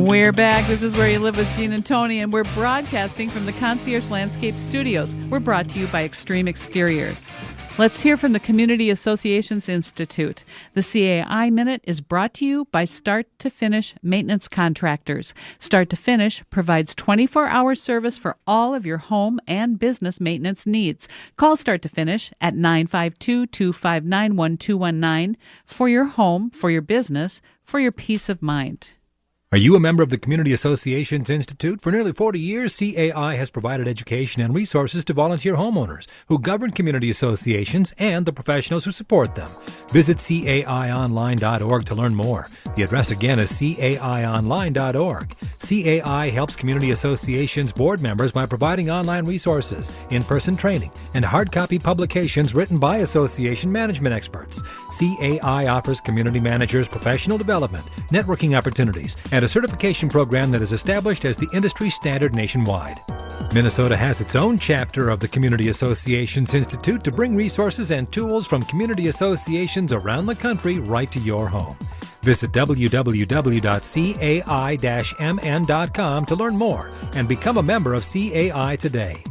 We're back. This is Where You Live with Gene and Tony, and we're broadcasting from the Concierge Landscape Studios. We're brought to you by Extreme Exteriors. Let's hear from the Community Associations Institute. The CAI Minute is brought to you by Start to Finish Maintenance Contractors. Start to Finish provides 24-hour service for all of your home and business maintenance needs. Call Start to Finish at 952-259-1219 for your home, for your business, for your peace of mind. Are you a member of the Community Associations Institute? For nearly 40 years, CAI has provided education and resources to volunteer homeowners who govern community associations and the professionals who support them. Visit caionline.org to learn more. The address again is caionline.org. CAI helps community associations board members by providing online resources, in-person training, and hard copy publications written by association management experts. CAI offers community managers professional development, networking opportunities, and a certification program that is established as the industry standard nationwide. Minnesota has its own chapter of the Community Associations Institute to bring resources and tools from community associations around the country right to your home. Visit www.cai-mn.com to learn more and become a member of CAI today.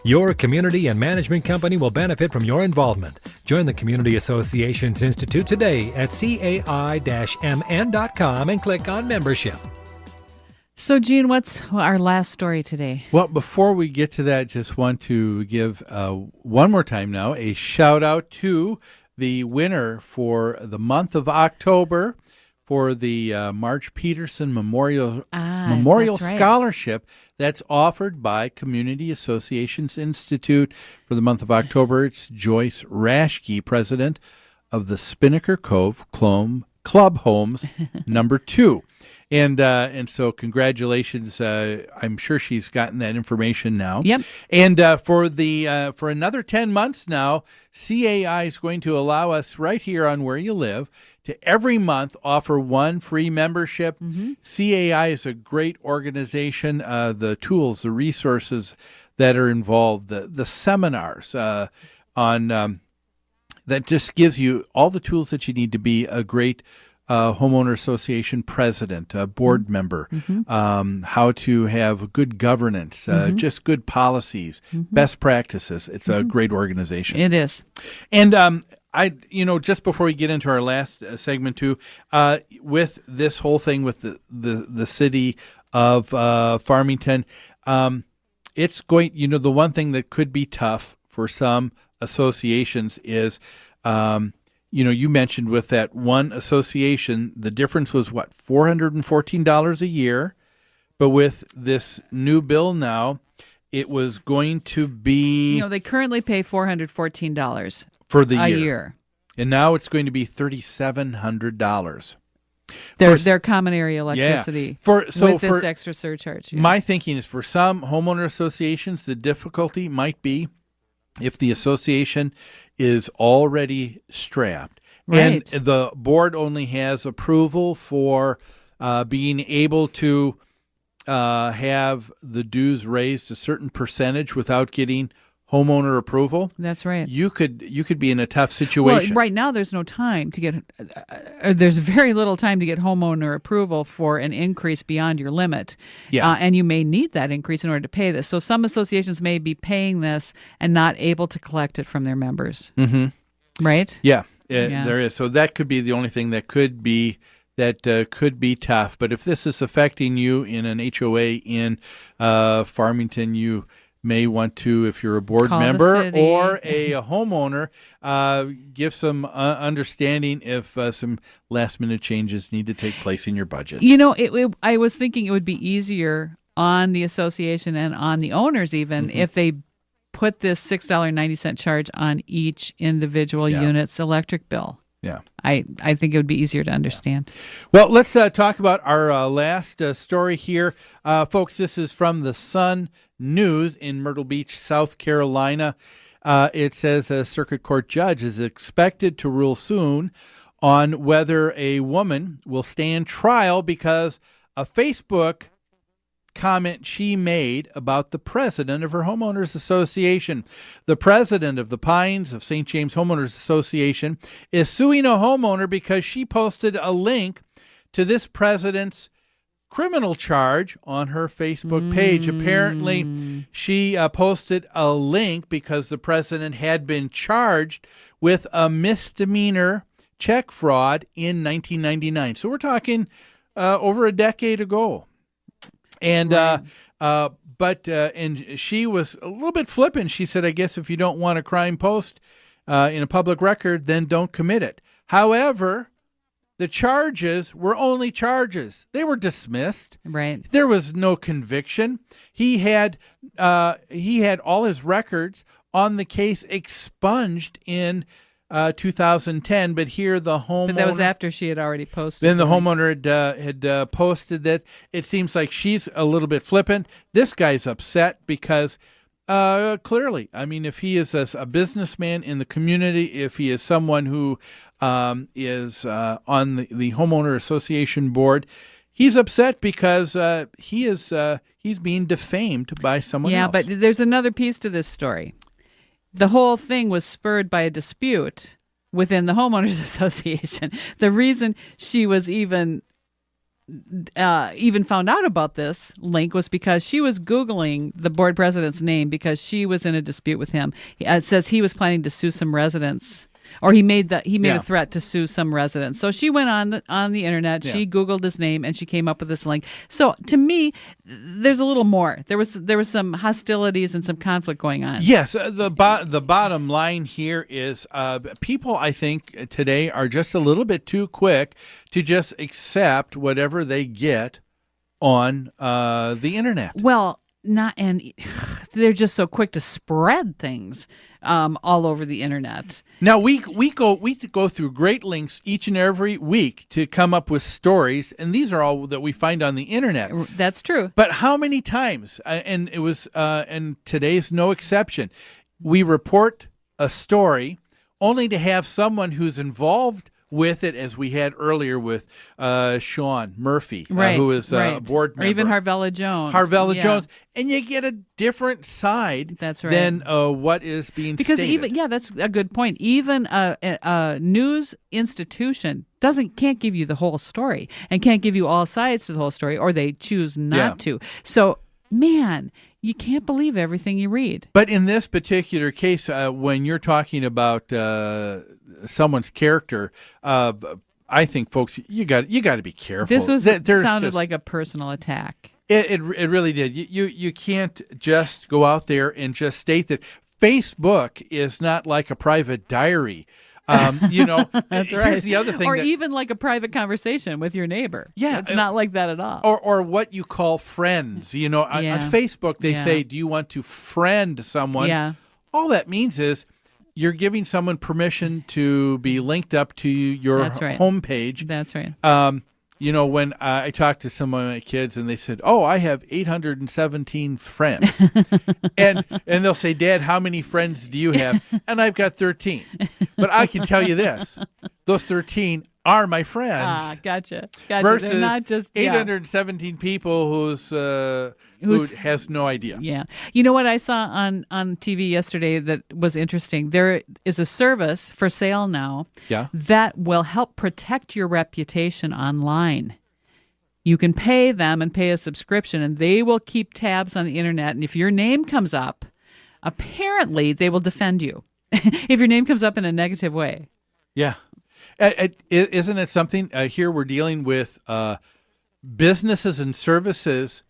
Your community and management company will benefit from your involvement. Join the Community Associations Institute today at cai-mn.com and click on membership. So, Gene, what's our last story today? Well, before we get to that, just want to give one more time now a shout out to the winner for the month of October for the Marge Peterson Memorial Scholarship that's offered by Community Associations Institute for the month of October. It's Joyce Raschke, president of the Spinnaker Cove Club Homes number 2. And so congratulations. I'm sure she's gotten that information now. Yep. And for another 10 months now, CAI is going to allow us right here on Where You Live to every month offer one free membership. Mm-hmm. CAI is a great organization. The tools, the resources that are involved, the seminars on that just gives you all the tools that you need to be a great homeowner association president, a board member, how to have good governance, just good policies, best practices. It's a great organization. It is. And just before we get into our last segment too, with this whole thing with the city of Farmington, it's going, the one thing that could be tough for some associations is, you mentioned with that one association, the difference was what, $414 a year. But with this new bill now, it was going to be... they currently pay $414 for the year. And now it's going to be $3,700. Their common area electricity with this extra surcharge. Yeah. My thinking is for some homeowner associations, the difficulty might be if the association is already strapped. Right. And the board only has approval for being able to have the dues raised a certain percentage without getting homeowner approval. That's right. You could be in a tough situation. Well, right now there's no time to get. There's very little time to get homeowner approval for an increase beyond your limit. Yeah. And you may need that increase in order to pay this. So some associations may be paying this and not able to collect it from their members. Mm-hmm. Right. Yeah. There is. So that could be the only thing that could be tough. But if this is affecting you in an HOA in Farmington, you may want to, if you're a board member or a homeowner, give some understanding if some last-minute changes need to take place in your budget. I was thinking it would be easier on the association and on the owners even if they put this $6.90 charge on each individual unit's electric bill. Yeah. I think it would be easier to understand. Yeah. Well, let's talk about our last story here. Folks, this is from the Sun News in Myrtle Beach, South Carolina. It says a circuit court judge is expected to rule soon on whether a woman will stand trial because a Facebook comment she made about the president of her homeowners association. The president of the Pines of St. James Homeowners Association is suing a homeowner because she posted a link to this president's criminal charge on her Facebook page. Apparently, she posted a link because the president had been charged with a misdemeanor check fraud in 1999. So we're talking over a decade ago. And and she was a little bit flippant. She said, I guess if you don't want a crime post in a public record, then don't commit it. However, the charges were only charges. They were dismissed. Right. There was no conviction. He had all his records on the case expunged in 2010, but here the homeowner... But that was after she had already posted. Then the homeowner had posted that. It seems like she's a little bit flippant. This guy's upset because clearly, I mean, if he is a businessman in the community, if he is someone who is on the homeowner association board, he's upset because he's being defamed by someone else. Yeah, but there's another piece to this story. The whole thing was spurred by a dispute within the homeowners association. The reason she was even found out about this link was because she was Googling the board president's name because she was in a dispute with him. It says he was planning to sue some residents, or he made a threat to sue some residents. So she went on the internet, she Googled his name, and she came up with this link. So to me, there's a little more. There was some hostilities and some conflict going on. Yes, the bottom line here is people, I think, today are just a little bit too quick to just accept whatever they get on the internet. Well, they're just so quick to spread things all over the internet. Now we go through great lengths each and every week to come up with stories, and these are all that we find on the internet. That's true. But how many times? And it was, and today's no exception. We report a story only to have someone who's involved with it, as we had earlier with Sean Murphy, who is a board member. Or even Harvella Jones. Jones. And you get a different side than what is being because stated. That's a good point. Even a news institution can't give you the whole story and can't give you all sides to the whole story, or they choose not to. So, man, you can't believe everything you read. But in this particular case, when you're talking about someone's character, I think, folks, you got to be careful. This sounded like a personal attack. It really did. You can't just go out there and just state that. Facebook is not like a private diary. That's right. Here's the other thing. Or even like a private conversation with your neighbor. Yeah. It's not like that at all. Or what you call friends. On Facebook, they say, do you want to friend someone? Yeah. All that means is you're giving someone permission to be linked up to your homepage. That's right. When I talked to some of my kids and they said, "Oh, I have 817 friends," and they'll say, "Dad, how many friends do you have?" And I've got 13. But I can tell you this: those 13 are my friends. Gotcha. Versus They're not just 817 people who has no idea. Yeah. You know what I saw on TV yesterday that was interesting? There is a service for sale now that will help protect your reputation online. You can pay them and pay a subscription, and they will keep tabs on the internet. And if your name comes up, apparently they will defend you if your name comes up in a negative way. Yeah. Isn't it something here we're dealing with businesses and services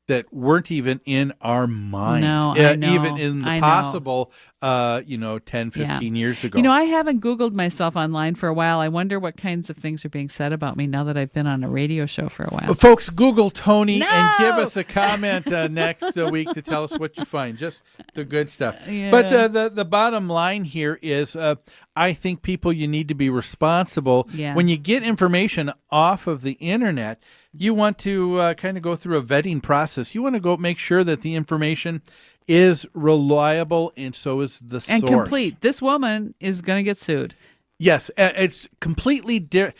that weren't even in our mind. No, I know. Even in the possible, 10, 15 years ago. I haven't Googled myself online for a while. I wonder what kinds of things are being said about me now that I've been on a radio show for a while. Folks, Google Tony and give us a comment next week to tell us what you find. Just the good stuff. Yeah. But the bottom line here is I think people, you need to be responsible. Yeah. When you get information off of the internet, you want to kind of go through a vetting process. You want to go make sure that the information is reliable, and so is the source. And complete. This woman is going to get sued. Yes, it's completely different.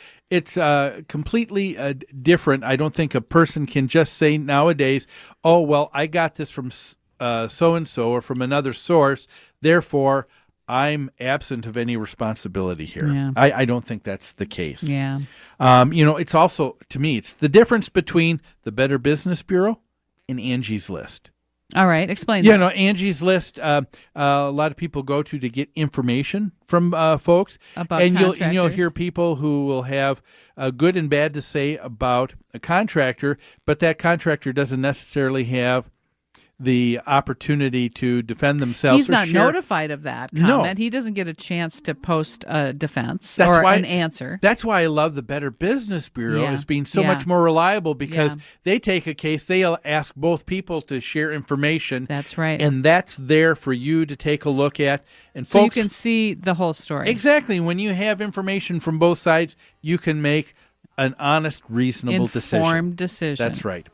I don't think a person can just say nowadays, "Oh, well, I got this from so-and-so or from another source, therefore I'm absent of any responsibility here. Yeah. I don't think that's the case. Yeah. It's also, to me, it's the difference between the Better Business Bureau and Angie's List. All right. Explain Yeah, that. no, Angie's List, a lot of people go to get information from folks. About and you'll contractors. hear people who will have good and bad to say about a contractor, but that contractor doesn't necessarily have the opportunity to defend themselves. He's not notified of that No. comment. He doesn't get a chance to post a defense That's or why- an answer. That's why I love the Better Business Bureau Yeah. as being so Yeah. much more reliable, because Yeah. they take a case, they'll ask both people to share information. That's right. And that's there for you to take a look at. And so folks, you can see the whole story. exactly, when you have information from both sides, you can make an honest, reasonable Informed decision. That's right.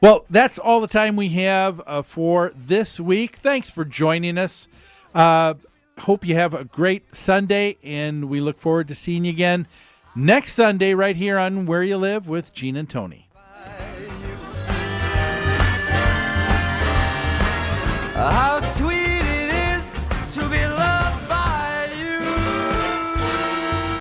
Well, that's all the time we have for this week. Thanks for joining us. Hope you have a great Sunday, and we look forward to seeing you again next Sunday right here on Where You Live with Gene and Tony.